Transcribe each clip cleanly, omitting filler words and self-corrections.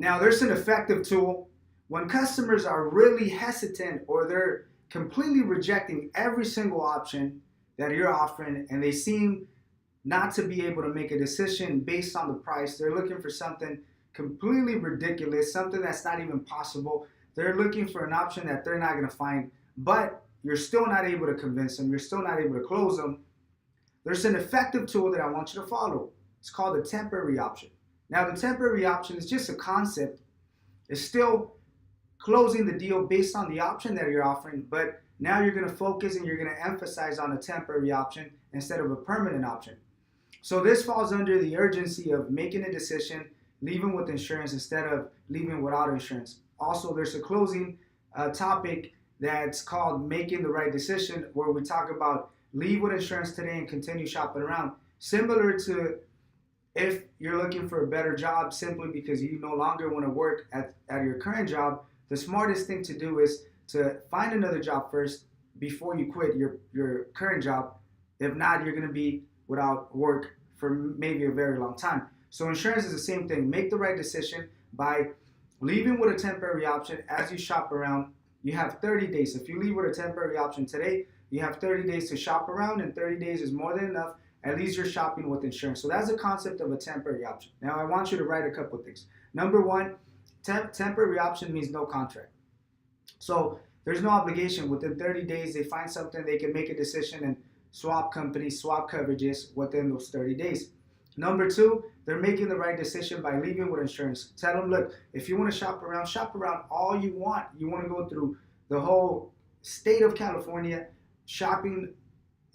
Now, there's an effective tool when customers are really hesitant or they're completely rejecting every single option that you're offering and they seem not to be able to make a decision based on the price. They're looking for something completely ridiculous, something that's not even possible. They're looking for an option that they're not going to find, but you're still not able to convince them. You're still not able to close them. There's an effective tool that I want you to follow. It's called the temporary option. Now, the temporary option is just a concept. It's still closing the deal based on the option that you're offering, but now you're going to focus and you're going to emphasize on a temporary option instead of a permanent option. So this falls under the urgency of making a decision, leaving with insurance instead of leaving without insurance. Also, there's a closing topic that's called making the right decision, where we talk about leave with insurance today and continue shopping around. Similar to if you're looking for a better job simply because you no longer want to work at your current job, the smartest thing to do is to find another job first before you quit your current job. If not, you're going to be without work for maybe a very long time. So insurance is the same thing. Make the right decision by leaving with a temporary option. As you shop around, you have 30 days. If you leave with a temporary option today, you have 30 days to shop around, and 30 days is more than enough. At least you're shopping with insurance. So that's the concept of a temporary option. Now I want you to write a couple of things. Number one, temporary option means no contract. So there's no obligation. Within 30 days, they find something, they can make a decision and swap companies, swap coverages within those 30 days. Number two, they're making the right decision by leaving with insurance. Tell them, look, if you want to shop around all you want. You want to go through the whole state of California shopping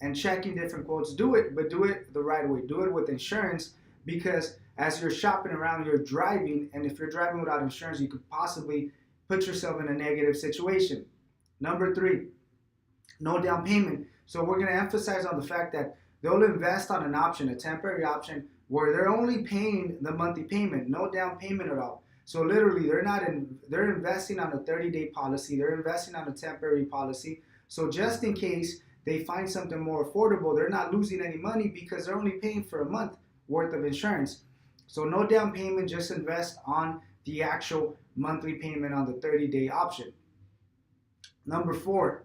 and checking different quotes. Do it, but do it the right way. Do it with insurance, because as you're shopping around, you're driving, and if you're driving without insurance, you could possibly put yourself in a negative situation. Number three, no down payment. So we're going to emphasize on the fact that they'll invest on an option, a temporary option, where they're only paying the monthly payment, no down payment at all. So literally, they're investing on a 30-day policy. They're investing on a temporary policy. So just in case they find something more affordable, they're not losing any money because they're only paying for a month worth of insurance. So no down payment, just invest on the actual monthly payment on the 30-day option. Number four,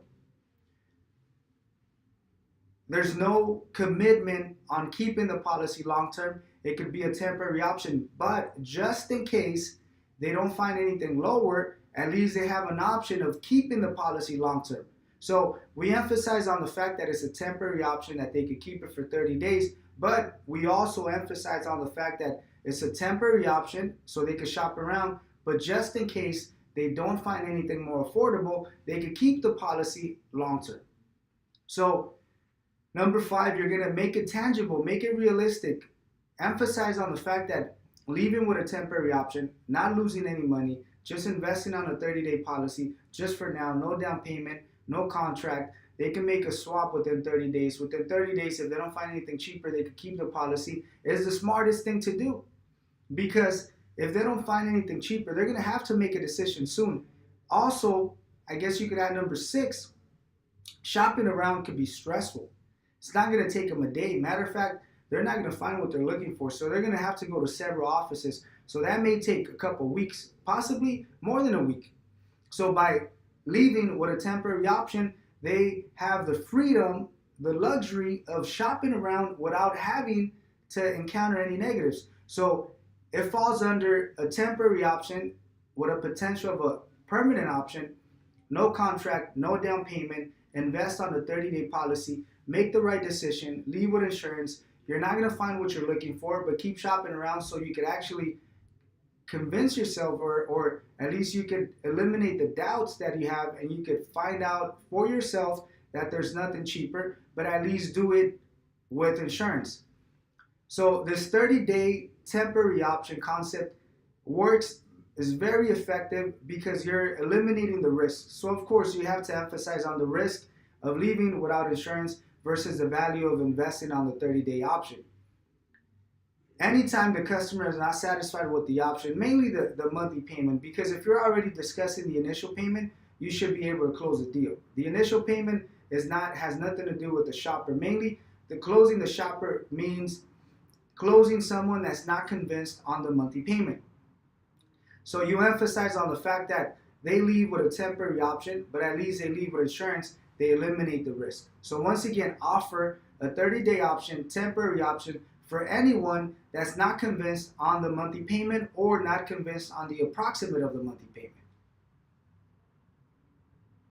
there's no commitment on keeping the policy long term. It could be a temporary option, but just in case they don't find anything lower, at least they have an option of keeping the policy long term. So we emphasize on the fact that it's a temporary option, that they could keep it for 30 days, but we also emphasize on the fact that it's a temporary option so they could shop around, but just in case they don't find anything more affordable, they could keep the policy long term. So number five, you're going to make it tangible, make it realistic. Emphasize on the fact that leaving with a temporary option, not losing any money, just investing on a 30-day policy, just for now, no down payment, no contract. They can make a swap within 30 days. Within 30 days, if they don't find anything cheaper, they can keep the policy. It's the smartest thing to do, because if they don't find anything cheaper, they're going to have to make a decision soon. Also, I guess you could add number six, shopping around could be stressful. It's not going to take them a day. Matter of fact, they're not going to find what they're looking for. So they're going to have to go to several offices. So that may take a couple of weeks, possibly more than a week. So by leaving with a temporary option, they have the freedom, the luxury of shopping around without having to encounter any negatives. So it falls under a temporary option with a potential of a permanent option, no contract, no down payment, invest on the 30-day policy, make the right decision, leave with insurance. You're not going to find what you're looking for, but keep shopping around so you could actually convince yourself, or at least you could eliminate the doubts that you have, and you could find out for yourself that there's nothing cheaper, but at least do it with insurance. So this 30-day temporary option concept is very effective because you're eliminating the risk. So of course you have to emphasize on the risk of leaving without insurance versus the value of investing on the 30-day option. Anytime the customer is not satisfied with the option, mainly the monthly payment, because if you're already discussing the initial payment, you should be able to close the deal. The initial payment has nothing to do with the shopper. Mainly, the closing the shopper means closing someone that's not convinced on the monthly payment. So you emphasize on the fact that they leave with a temporary option, but at least they leave with insurance. They eliminate the risk. So once again, offer a 30-day option, temporary option for anyone that's not convinced on the monthly payment or not convinced on the approximate of the monthly payment.